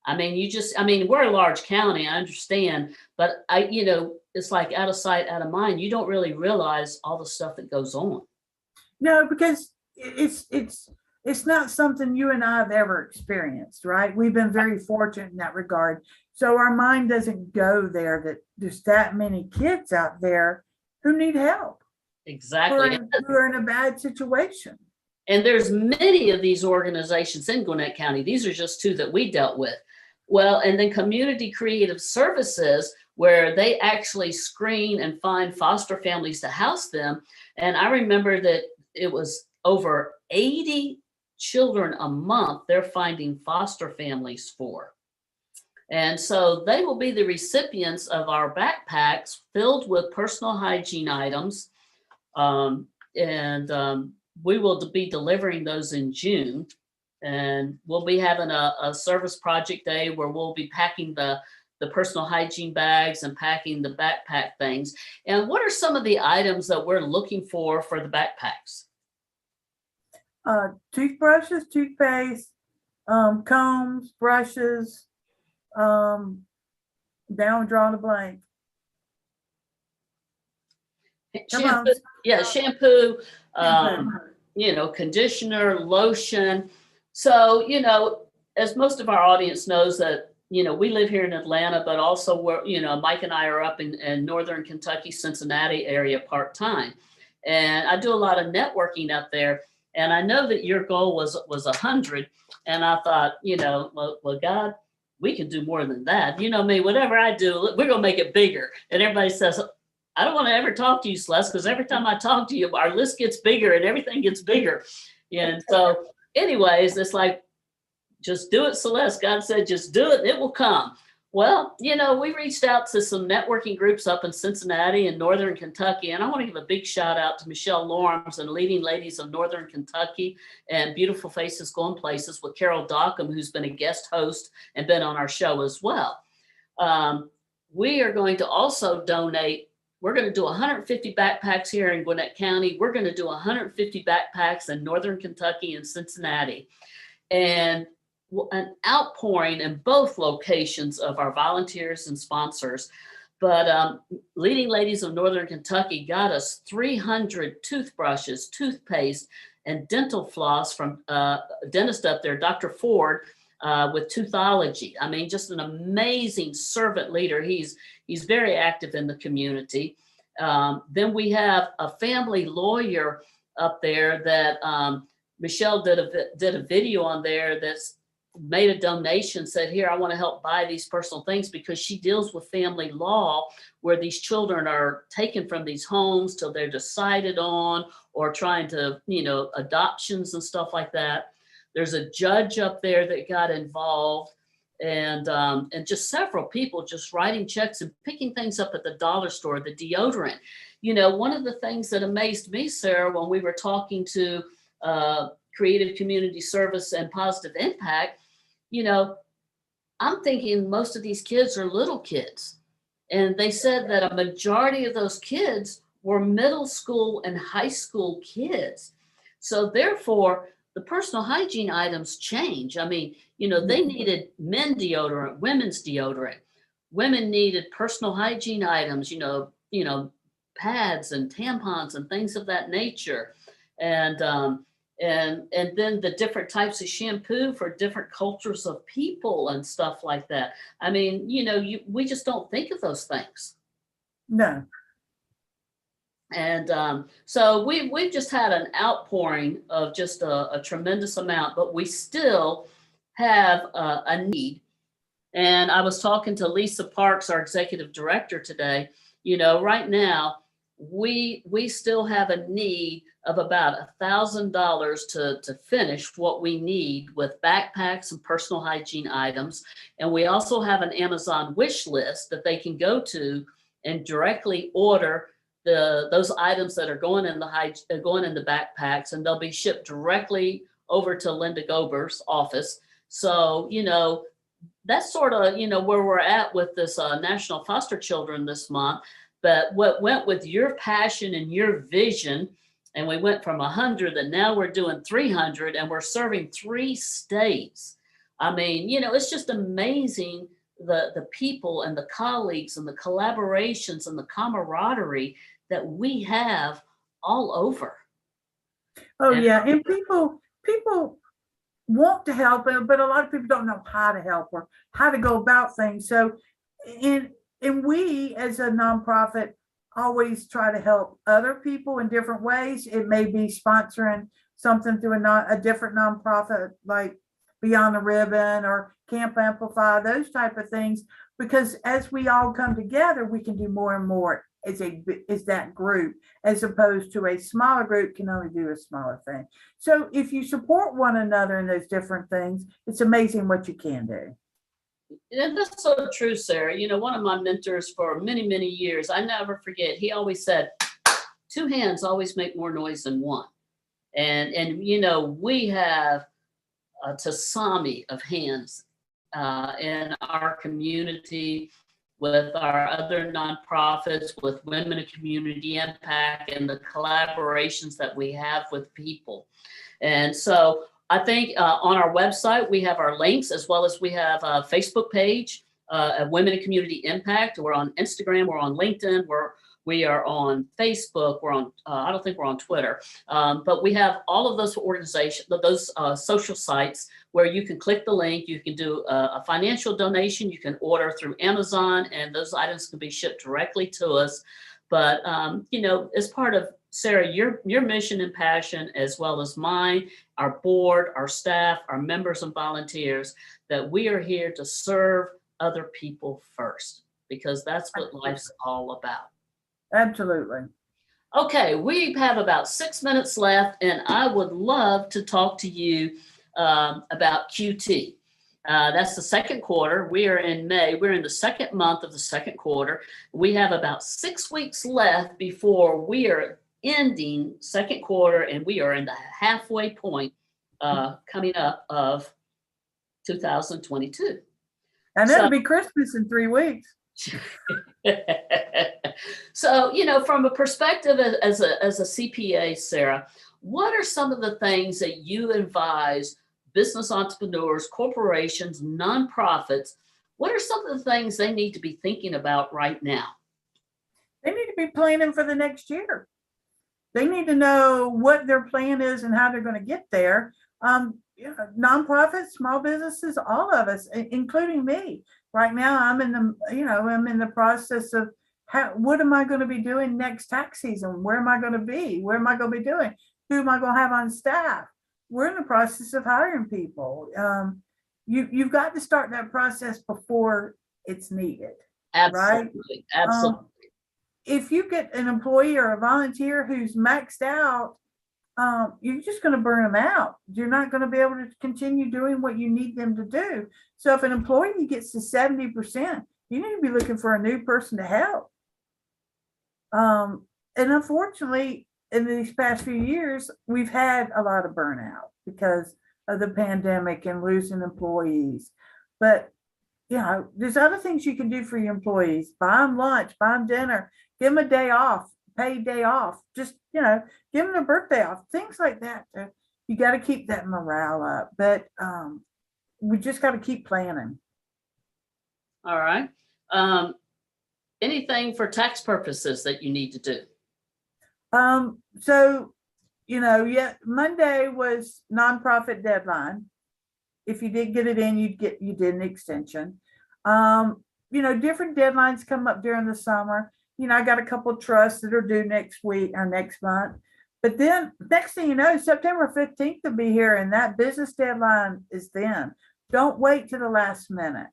I mean, we're a large county, I understand, but it's like out of sight, out of mind. You don't really realize all the stuff that goes on. No, because it's not something you and I have ever experienced, right? We've been very fortunate in that regard. So our mind doesn't go there that there's that many kids out there who need help. Exactly. Who are in a bad situation. And there's many of these organizations in Gwinnett County. These are just two that we dealt with. Well, and then Community Creative Services, where they actually screen and find foster families to house them. And I remember that it was over 80 children a month they're finding foster families for. And so they will be the recipients of our backpacks filled with personal hygiene items. We will be delivering those in June. And we'll be having a service project day where we'll be packing the personal hygiene bags and packing the backpack things. And what are some of the items that we're looking for the backpacks? Toothbrushes, toothpaste, combs, brushes, down drawing a blank. Shampoo, shampoo, conditioner, lotion. So, as most of our audience knows that, we live here in Atlanta, but also we're, Mike and I are up in Northern Kentucky, Cincinnati area part-time. And I do a lot of networking up there. And I know that your goal was 100. And I thought, well, God, we can do more than that. You know me, whatever I do, we're going to make it bigger. And everybody says, I don't want to ever talk to you, Celeste, because every time I talk to you, our list gets bigger and everything gets bigger. And so anyways, it's like, just do it, Celeste. God said, just do it and it will come. Well, we reached out to some networking groups up in Cincinnati and Northern Kentucky. And I want to give a big shout out to Michelle Lorms and Leading Ladies of Northern Kentucky and Beautiful Faces Going Places with Carol Dockham, who's been a guest host and been on our show as well. We are going to also donate. We're going to do 150 backpacks here in Gwinnett County. We're going to do 150 backpacks in Northern Kentucky and Cincinnati. And an outpouring in both locations of our volunteers and sponsors. But Leading Ladies of Northern Kentucky got us 300 toothbrushes, toothpaste, and dental floss from a dentist up there, Dr. Ford, with Toothology. I mean, just an amazing servant leader. He's very active in the community. Then we have a family lawyer up there that Michelle did a video on there that's made a donation, said, here, I want to help buy these personal things, because she deals with family law where these children are taken from these homes till they're decided on, or trying to, adoptions and stuff like that. There's a judge up there that got involved, and just several people just writing checks and picking things up at the dollar store, the deodorant. One of the things that amazed me, Sarah, when we were talking to Creative Community Service and Positive Impact, I'm thinking most of these kids are little kids. And they said that a majority of those kids were middle school and high school kids. So therefore, the personal hygiene items change. I mean, they needed men deodorant, women's deodorant. Women needed personal hygiene items, pads and tampons and things of that nature. And then the different types of shampoo for different cultures of people and stuff like that. I mean, we just don't think of those things. No. And so we've just had an outpouring of just a tremendous amount, but we still have a need. And I was talking to Lisa Parks, our executive director, today. Right now, we still have a need of about $1,000 to finish what we need with backpacks and personal hygiene items. And we also have an Amazon wish list that they can go to and directly order those items that are going in the backpacks, and they'll be shipped directly over to Linda Gober's office. So, that's sort of, where we're at with this National Foster Children this month. But what went with your passion and your vision, and we went from 100 and now we're doing 300, and we're serving 3 states. I mean, it's just amazing the people and the colleagues and the collaborations and the camaraderie that we have all over. Oh, yeah. And people want to help, but a lot of people don't know how to help or how to go about things. So, and we as a nonprofit always try to help other people in different ways. It may be sponsoring something through a different nonprofit like Beyond the Ribbon or Camp Amplify, those type of things, because as we all come together, we can do more and more as that group, as opposed to a smaller group can only do a smaller thing. So if you support one another in those different things, it's amazing what you can do. And that's so true, Sarah. One of my mentors for many, many years, I never forget, he always said, 2 hands always make more noise than one. And we have a tsunami of hands in our community, with our other nonprofits, with Women in Community Impact, and the collaborations that we have with people. And so I think on our website, we have our links, as well as we have a Facebook page at Women in Community Impact. We're on Instagram, we're on LinkedIn, we are on Facebook, we're on, I don't think we're on Twitter, but we have all of those organizations, those social sites where you can click the link, you can do a financial donation, you can order through Amazon, and those items can be shipped directly to us. But, as part of, Sarah, your mission and passion, as well as mine, our board, our staff, our members and volunteers, that we are here to serve other people first, because that's what life's all about. Absolutely. Okay, we have about 6 minutes left, and I would love to talk to you about QT. That's the second quarter. We are in May. We're in the second month of the second quarter. We have about 6 weeks left before we are ending second quarter, and we are in the halfway point coming up of 2022. And it'll be Christmas in 3 weeks. So, from a perspective as a CPA, Sarah, what are some of the things that you advise business entrepreneurs, corporations, nonprofits? What are some of the things they need to be thinking about right now? They need to be planning for the next year. They need to know what their plan is and how they're going to get there. Nonprofits, small businesses, all of us, including me. Right now, I'm in the process of what am I going to be doing next tax season? Where am I going to be? Where am I going to be doing? Who am I going to have on staff? We're in the process of hiring people. you've got to start that process before it's needed. Absolutely. Absolutely. If you get an employee or a volunteer who's maxed out, you're just going to burn them out. You're not going to be able to continue doing what you need them to do. So if an employee gets to 70%, you need to be looking for a new person to help. And unfortunately, in these past few years, we've had a lot of burnout because of the pandemic and losing employees. But there's other things you can do for your employees. Buy them lunch, buy them dinner, give them a day off, paid day off. Just, give them a birthday off, things like that. You got to keep that morale up. But we just got to keep planning. All right. Anything for tax purposes that you need to do? So, Monday was nonprofit deadline. If you did get it in, you did an extension. Different deadlines come up during the summer. I got a couple of trusts that are due next week or next month. But then next thing you know, September 15th will be here, and that business deadline is then. Don't wait to the last minute.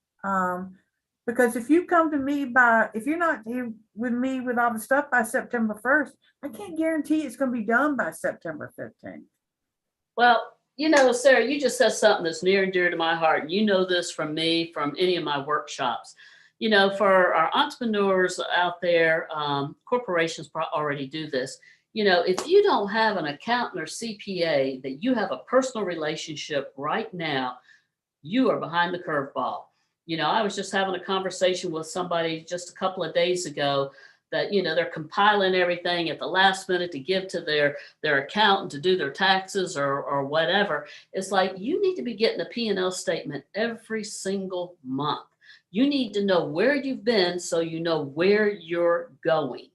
Because if you come to me if you're not here with me with all the stuff by September 1st, I can't guarantee it's going to be done by September 15th. Well, Sarah, you just said something that's near and dear to my heart. You know this from me, from any of my workshops. For our entrepreneurs out there, corporations already do this. If you don't have an accountant or CPA that you have a personal relationship right now, you are behind the curveball. I was just having a conversation with somebody just a couple of days ago that, they're compiling everything at the last minute to give to their accountant to do their taxes or whatever. It's like, you need to be getting a P&L statement every single month. You need to know where you've been so you know where you're going.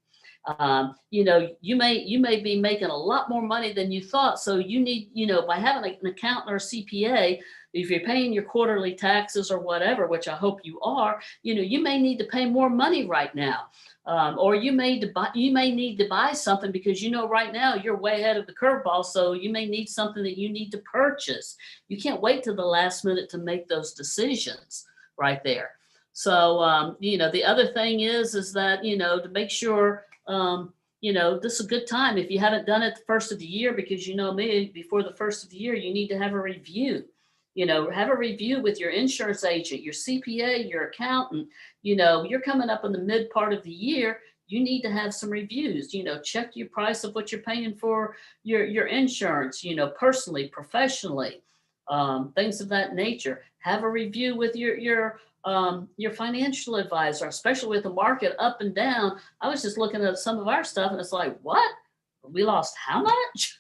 You may be making a lot more money than you thought. So you need, by having an accountant or CPA, if you're paying your quarterly taxes or whatever, which I hope you are, you may need to pay more money right now. Or you may need to buy something because right now you're way ahead of the curveball. So you may need something that you need to purchase. You can't wait till the last minute to make those decisions right there. So the other thing is that to make sure this is a good time. If you haven't done it the first of the year, because me, before the first of the year, you need to have a review. Have a review with your insurance agent, your CPA, your accountant. You're coming up in the mid part of the year. You need to have some reviews. Check your price of what you're paying for your insurance. Personally, professionally, things of that nature. Have a review with your financial advisor, especially with the market up and down. I was just looking at some of our stuff, and it's like, what? We lost how much?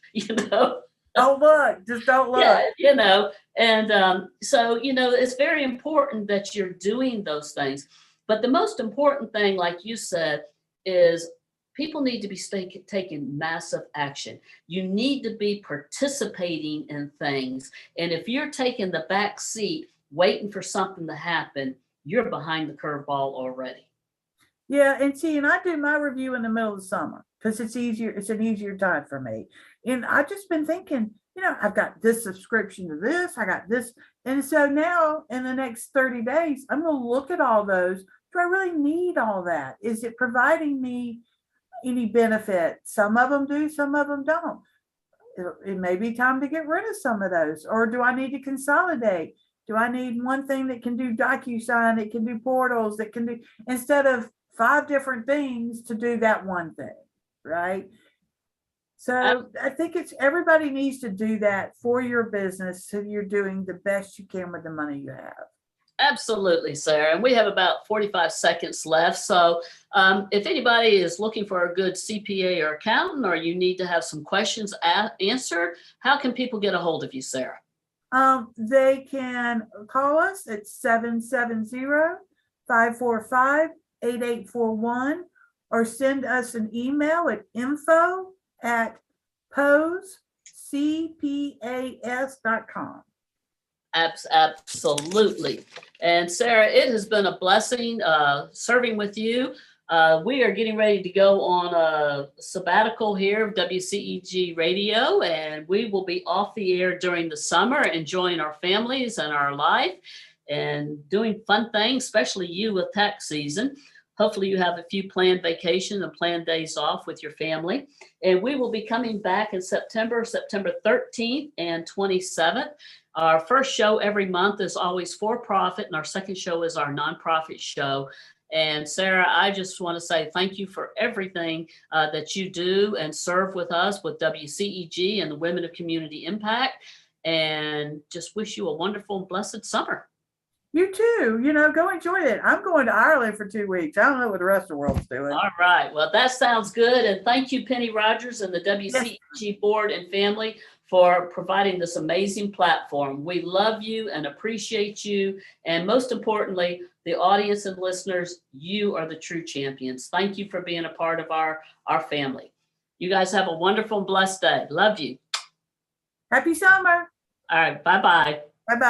Don't look, just don't look. Yeah, and so, it's very important that you're doing those things. But the most important thing, like you said, is people need to be taking massive action. You need to be participating in things. And if you're taking the back seat, waiting for something to happen, you're behind the curveball already. Yeah, and I do my review in the middle of the summer because it's an easier time for me. And I've just been thinking, I've got this subscription to this, I got this. And so now in the next 30 days, I'm going to look at all those. Do I really need all that? Is it providing me any benefit? Some of them do, some of them don't. It may be time to get rid of some of those. Or do I need to consolidate? Do I need one thing that can do DocuSign, that can do portals, that can do, instead of 5 different things to do that one thing, right? So I think everybody needs to do that for your business so you're doing the best you can with the money you have. Absolutely, Sarah. And we have about 45 seconds left. So if anybody is looking for a good CPA or accountant, or you need to have some questions answered, how can people get a hold of you, Sarah? They can call us at 770-545-8841 or send us an email at info@posecpas.com. Absolutely. And Sarah, it has been a blessing serving with you. We are getting ready to go on a sabbatical here of WCEG Radio, and we will be off the air during the summer, enjoying our families and our life and doing fun things, especially you with tax season. Hopefully you have a few planned vacations and planned days off with your family. And we will be coming back in September 13th and 27th. Our first show every month is always for profit, and our second show is our nonprofit show. And Sarah, I just want to say thank you for everything that you do and serve with us with WCEG and the Women of Community Impact, and just wish you a wonderful and blessed summer. You too, go enjoy it. I'm going to Ireland for 2 weeks. I don't know what the rest of the world's doing. All right. Well, that sounds good. And thank you, Penny Rogers and the WCEG board and family for providing this amazing platform. We love you and appreciate you. And most importantly, the audience and listeners, you are the true champions. Thank you for being a part of our family. You guys have a wonderful and blessed day. Love you. Happy summer. All right. Bye-bye. Bye-bye.